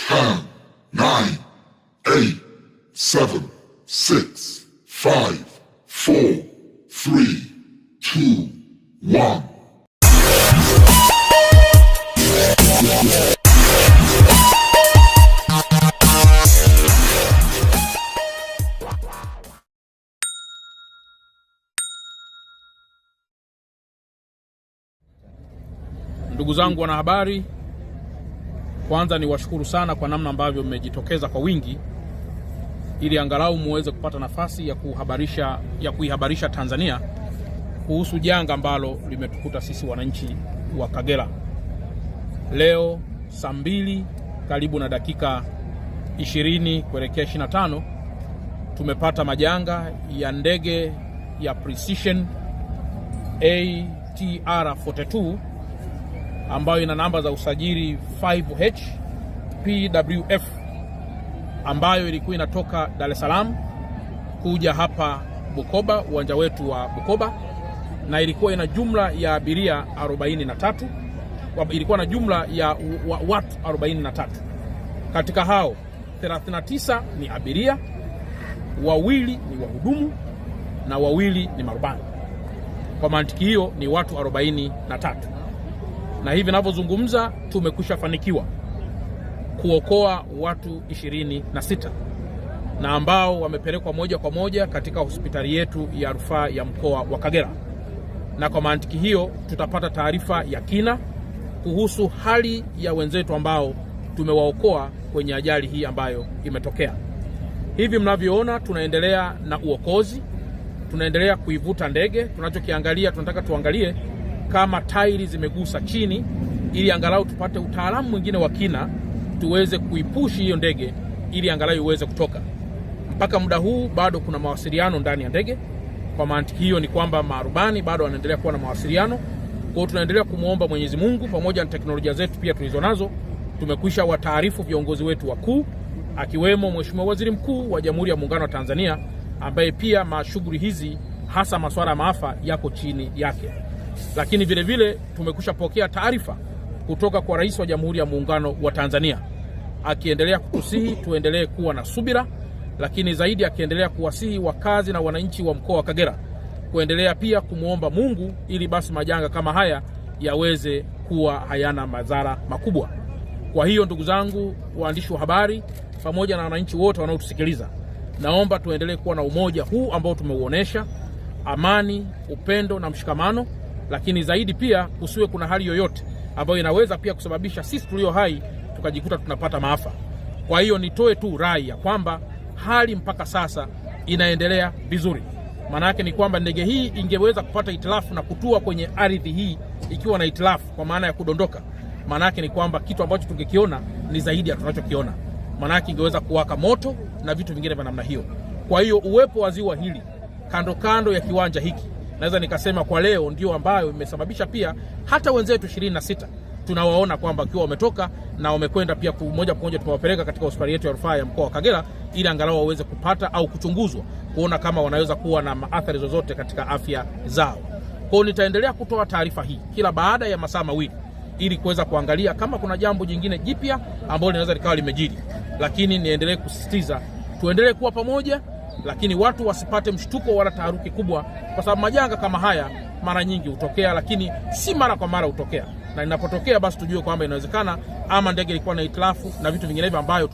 10, 9, 8, 7, 6, 5, 4, 3, 2, 1. Ndugu zangu wanahabari, kwanza ni washukuru sana kwa namna ambavyo mmejitokeza kwa wingi ili angalau muweze kupata nafasi ya kuihabarisha Tanzania kuhusu janga ambalo limetukuta sisi wananchi wa Kagera. Leo saa 2 karibu na dakika 20 kuelekea 25 tumepata majanga ya ndege ya Precision ATR-42 ambayo ina namba za usajili 5H PWF ambayo ilikuwa inatoka Dar es Salaam kuja hapa Bukoba, uwanja wetu wa Bukoba, na ilikuwa ina jumla ya abiria 43. Ilikuwa na jumla ya watu 43. Katika hao 39 ni abiria, 2 ni wahudumu na 2 ni marubani. Kwa mantiki hiyo ni watu 43. Na hivi ninavyozungumza tumekwisha fanikiwa kuokoa watu 26 na ambao wamepelekwa moja kwa moja katika hospitali yetu ya rufaa ya mkoa wa Kagera. Na kwa mantiki hiyo tutapata taarifa ya kina kuhusu hali ya wenzetu ambao tumewaokoa kwenye ajali hii ambayo imetokea. Hivi mnavyoona tunaendelea na uokozi, tunaendelea kuivuta ndege. Tunachokiangalia, tunataka tuangalie kama tairi zimegusa chini ili angalau tupate utaalamu mwingine wa kina tuweze kuipushi hiyo ndege ili angalau iweze kutoka. Mpaka muda huu bado kuna mawasiliano ndani ya ndege. Kwa mantiki hiyo ni kwamba marubani bado wanaendelea kuwa na mawasiliano. Kwa hiyo tunaendelea kumuomba Mwenyezi Mungu pamoja na teknolojia zetu pia tulizonazo. Tumekwisha wataarifu viongozi wetu wakuu akiwemo Mheshimiwa Waziri Mkuu wa Jamhuri ya Muungano wa Tanzania ambaye pia mashughuli hizi hasa masuala ya maafa yako chini yake. Lakini vile vile tumekwisha pokea taarifa kutoka kwa Rais wa Jamhuri ya Muungano wa Tanzania akiendelea kutusihi tuendelee kuwa na subira, lakini zaidi akiendelea kuwasihi wakazi na wananchi wa mkoa wa Kagera kuendelea pia kumuomba Mungu ili basi majanga kama haya yaweze kuwa hayana madhara makubwa. Kwa hiyo ndugu zangu waandishi wa habari pamoja na wananchi wote wanaotusikiliza, naomba tuendelee kuwa na umoja huu ambao tumeuonesha, amani, upendo na mshikamano, lakini zaidi pia kusiwe kuna hali yoyote ambayo inaweza pia kusababisha sisi tulio hai tukajikuta tunapata maafa. Kwa hiyo nitoe tu rai ya kwamba hali mpaka sasa inaendelea vizuri. Maana yake ni kwamba ndege hii ingeweza kupata itilafu na kutua kwenye ardhi hii ikiwa na itilafu kwa maana ya kudondoka. Maana yake ni kwamba kitu ambacho tungekiona ni zaidi ya tunachokiona. Maana yake ingeweza kuwaka moto na vitu vingine vya namna hiyo. Kwa hiyo uwepo wa ziwa hili kando kando ya kiwanja hiki, naweza nikasema kwa leo ndio ambayo imesababisha pia hata wenzetu 26 tunawaona kwamba wakiwa wametoka na wamekwenda pia moja kwa moja tumewapeleka katika hospitali yetu ya rufaa ya mkoa wa Kagera ili angalau waweze kupata au kuchunguzwa kuona kama wanaweza kuwa na athari zozote katika afya zao. Kwa hiyo nitaendelea kutoa taarifa hii kila baada ya masaa 2 ili kuweza kuangalia kama kuna jambo jingine jipya ambalo linaweza likawa limejiri. Lakini niendelee kusisitiza tuendelee kuwa pamoja, lakini watu wasipate mshtuko wala taharuki kubwa, kwa sababu majanga kama haya mara nyingi hutokea, lakini si mara kwa mara hutokea. Na inapotokea basi tujue kwamba inawezekana ama ndege ilikuwa na itilafu na vitu vinginevyo ambayo